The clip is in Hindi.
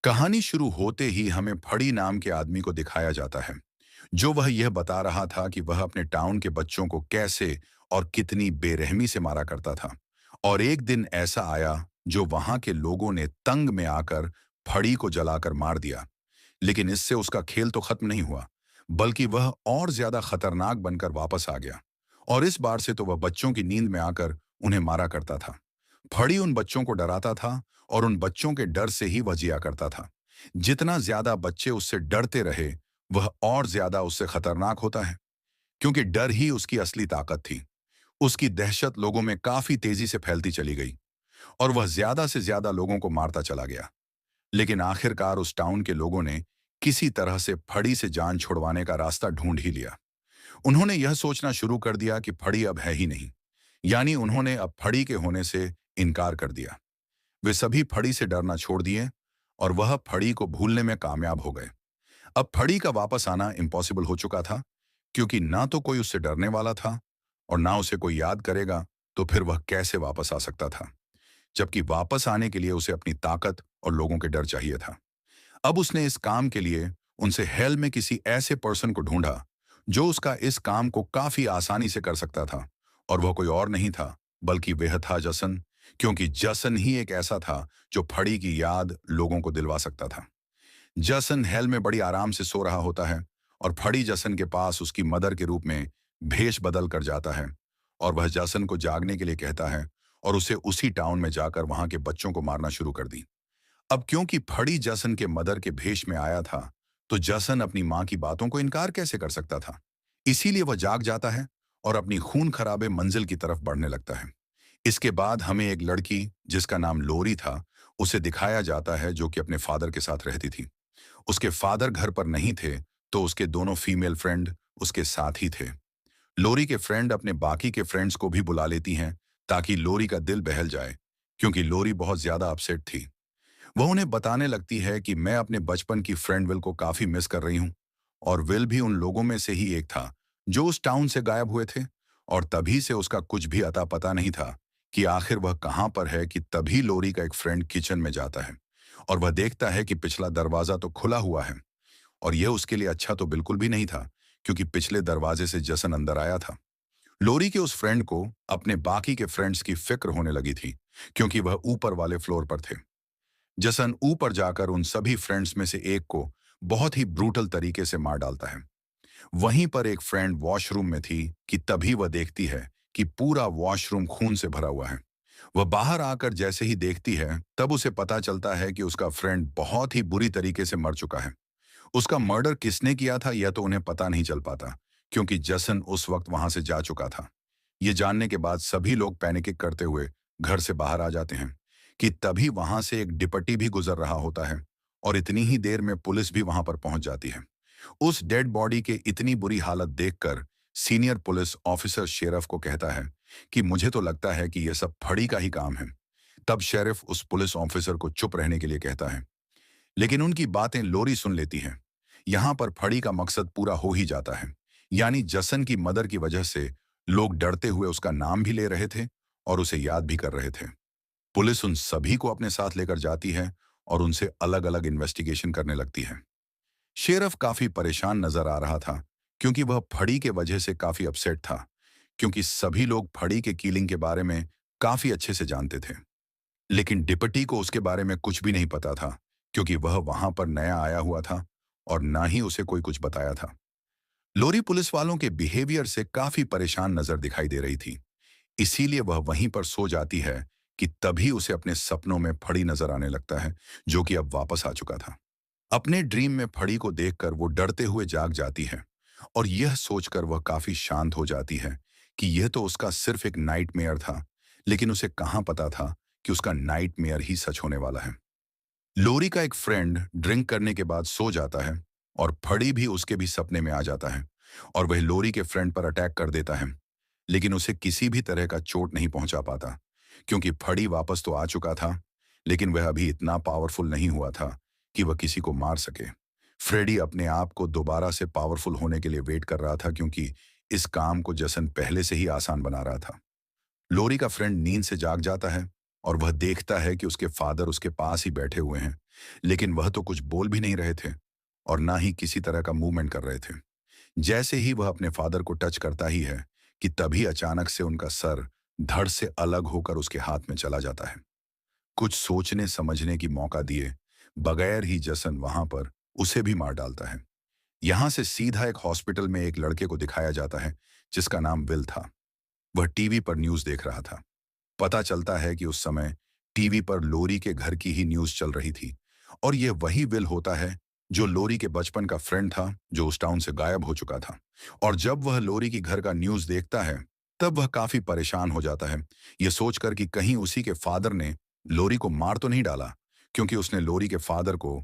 कहानी शुरू होते ही हमें फड़ी नाम के आदमी को दिखाया जाता है जो वह यह बता रहा था कि वह अपने टाउन के बच्चों को कैसे और कितनी बेरहमी से मारा करता था। और एक दिन ऐसा आया जो वहां के लोगों ने तंग में आकर फड़ी को जलाकर मार दिया। लेकिन इससे उसका खेल तो खत्म नहीं हुआ, बल्कि वह और ज्यादा खतरनाक बनकर वापस आ गया। और इस बार से तो वह बच्चों की नींद में आकर उन्हें मारा करता था। फड़ी उन बच्चों को डराता था और उन बच्चों के डर से ही वह जिया करता था। जितना ज्यादा बच्चे उससे डरते रहे, वह और ज्यादा उससे खतरनाक होता है, क्योंकि डर ही उसकी असली ताकत थी। उसकी दहशत लोगों में काफी तेजी से फैलती चली गई और वह ज्यादा से ज्यादा लोगों को मारता चला गया। लेकिन आखिरकार उस टाउन के लोगों ने किसी तरह से फड़ी से जान छुड़वाने का रास्ता ढूंढ ही लिया। उन्होंने यह सोचना शुरू कर दिया कि फड़ी अब है ही नहीं, यानी उन्होंने अब फड़ी के होने से इनकार कर दिया। वे सभी फड़ी से डरना छोड़ दिए और वह फड़ी को भूलने में कामयाब हो गए। अब फड़ी का वापस आना इम्पॉसिबल हो चुका था, क्योंकि ना तो कोई उससे डरने वाला था और ना उसे कोई याद करेगा, तो फिर वह कैसे वापस आ सकता था। जबकि वापस आने के लिए उसे अपनी ताकत और लोगों के डर चाहिए था। अब उसने इस काम के लिए उनसे हेल में किसी ऐसे पर्सन को ढूंढा जो उसका इस काम को काफी आसानी से कर सकता था। और वह कोई और नहीं था, बल्कि वह था जसन। क्योंकि जसन ही एक ऐसा था जो फड़ी की याद लोगों को दिलवा सकता था। जसन हेल में बड़ी आराम से सो रहा होता है और फड़ी जसन के पास उसकी मदर के रूप में भेष बदल कर जाता है। और वह जसन को जागने के लिए कहता है और उसे उसी टाउन में जाकर वहां के बच्चों को मारना शुरू कर दी। अब क्योंकि फड़ी जसन के मदर के भेष में आया था, तो जसन अपनी मां की बातों को इनकार कैसे कर सकता था। इसीलिए वह जाग जाता है और अपनी खून खराबे मंजिल की तरफ बढ़ने लगता है। इसके बाद हमें एक लड़की जिसका नाम लोरी था, उसे दिखाया जाता है, जो कि अपने फादर के साथ रहती थी। उसके फादर घर पर नहीं थे, तो उसके दोनों फीमेल फ्रेंड उसके साथ ही थे। लोरी के फ्रेंड अपने बाकी के फ्रेंड्स को भी बुला लेती हैं ताकि लोरी का दिल बहल जाए, क्योंकि लोरी बहुत ज्यादा अपसेट थी। वह उन्हें बताने लगती है कि मैं अपने बचपन की फ्रेंड विल को काफी मिस कर रही हूँ। और विल भी उन लोगों में से ही एक था जो उस टाउन से गायब हुए थे। और तभी से उसका कुछ भी अता पता नहीं था कि आखिर वह कहाँ पर है, कि तभी लोरी का एक फ्रेंड किचन में जाता है और वह देखता है कि पिछला दरवाजा तो खुला हुआ है। और यह उसके लिए अच्छा तो बिल्कुल भी नहीं था, क्योंकि पिछले दरवाजे से जसन अंदर आया था। लोरी के उस फ्रेंड को अपने बाकी के फ्रेंड्स की फिक्र होने लगी थी, क्योंकि वह ऊपर वाले फ्लोर पर थे। जसन ऊपर जाकर उन सभी फ्रेंड्स में से एक को बहुत ही ब्रूटल तरीके से मार डालता है। वहीं पर एक फ्रेंड वॉशरूम में थी कि तभी वह देखती है कि पूरा वॉशरूम खून से भरा हुआ है। वह बाहर आकर जैसे ही देखती है, तब उसे पता चलता है कि उसका फ्रेंड बहुत ही बुरी तरीके से मर चुका है। उसका मर्डर किसने किया था यह तो उन्हें पता नहीं चल पाता, क्योंकि जसन उस वक्त वहां से जा चुका था। ये जानने के बाद सभी लोग पैनिक करते हुए घर से बाहर आ जाते हैं कि तभी वहां से एक डिपटी भी गुजर रहा होता है और इतनी ही देर में पुलिस भी वहां पर पहुंच जाती है। उस डेड बॉडी के इतनी बुरी हालत देखकर सीनियर पुलिस ऑफिसर शेरिफ को कहता है कि मुझे तो लगता है कि यह सब फड़ी का ही काम है। तब शेरिफ उस पुलिस ऑफिसर को चुप रहने के लिए कहता है, लेकिन उनकी बातें लोरी सुन लेती है। यहां पर फड़ी का मकसद पूरा हो ही जाता है, यानी जसन की मदर की वजह से लोग डरते हुए उसका नाम भी ले रहे थे और उसे याद भी कर रहे थे। पुलिस उन सभी को अपने साथ लेकर जाती है और उनसे अलग अलग इन्वेस्टिगेशन करने लगती है। शेरफ काफी परेशान नजर आ रहा था, क्योंकि वह फड़ी के वजह से काफी अपसेट था, क्योंकि सभी लोग फड़ी के किलिंग के बारे में काफी अच्छे से जानते थे। लेकिन डिप्टी को उसके बारे में कुछ भी नहीं पता था, क्योंकि वह वहां पर नया आया हुआ था और ना ही उसे कोई कुछ बताया था। लोरी पुलिस वालों के बिहेवियर से काफी परेशान नजर दिखाई दे रही थी, इसीलिए वह वहीं पर सो जाती है कि तभी उसे अपने सपनों में फड़ी नजर आने लगता है, जो कि अब वापस आ चुका था। अपने ड्रीम में फड़ी को देखकर वो डरते हुए जाग जाती है और यह सोचकर वह काफी शांत हो जाती है कि यह तो उसका सिर्फ एक नाइटमेयर था। लेकिन उसे कहाँ पता था कि उसका नाइटमेयर ही सच होने वाला है। लोरी का एक फ्रेंड ड्रिंक करने के बाद सो जाता है और फड़ी भी उसके भी सपने में आ जाता है और वह लोरी के फ्रेंड पर अटैक कर देता है। लेकिन उसे किसी भी तरह का चोट नहीं पहुंचा पाता, क्योंकि फड़ी वापस तो आ चुका था, लेकिन वह अभी इतना पावरफुल नहीं हुआ था कि वह किसी को मार सके। फ्रेडी अपने आप को दोबारा से पावरफुल होने के लिए वेट कर रहा था, क्योंकि इस काम को जसन पहले से ही आसान बना रहा था। लोरी का फ्रेंड नींद से जाग जाता है और वह देखता है कि उसके फादर उसके पास ही बैठे हुए हैं, लेकिन वह तो कुछ बोल भी नहीं रहे थे और ना ही किसी तरह का मूवमेंट कर रहे थे। जैसे ही वह अपने फादर को टच करता ही है कि तभी अचानक से उनका सर धड़ से अलग होकर उसके हाथ में चला जाता है। कुछ सोचने समझने की मौका दिए बगैर ही जसन वहां पर उसे भी मार डालता है। यहां से सीधा एक हॉस्पिटल में एक लड़के को दिखाया जाता है जिसका नाम विल था। वह टीवी पर न्यूज देख रहा था। पता चलता है कि उस समय टीवी पर लोरी के घर की ही न्यूज चल रही थी और यह वही विल होता है जो लोरी के बचपन का फ्रेंड था जो उस टाउन से गायब हो चुका था। और जब वह लोरी की घर का न्यूज देखता है तब वह काफी परेशान हो जाता है, यह सोचकर कि कहीं उसी के फादर ने लोरी को मार तो नहीं डाला, क्योंकि उसने लोरी के फादर को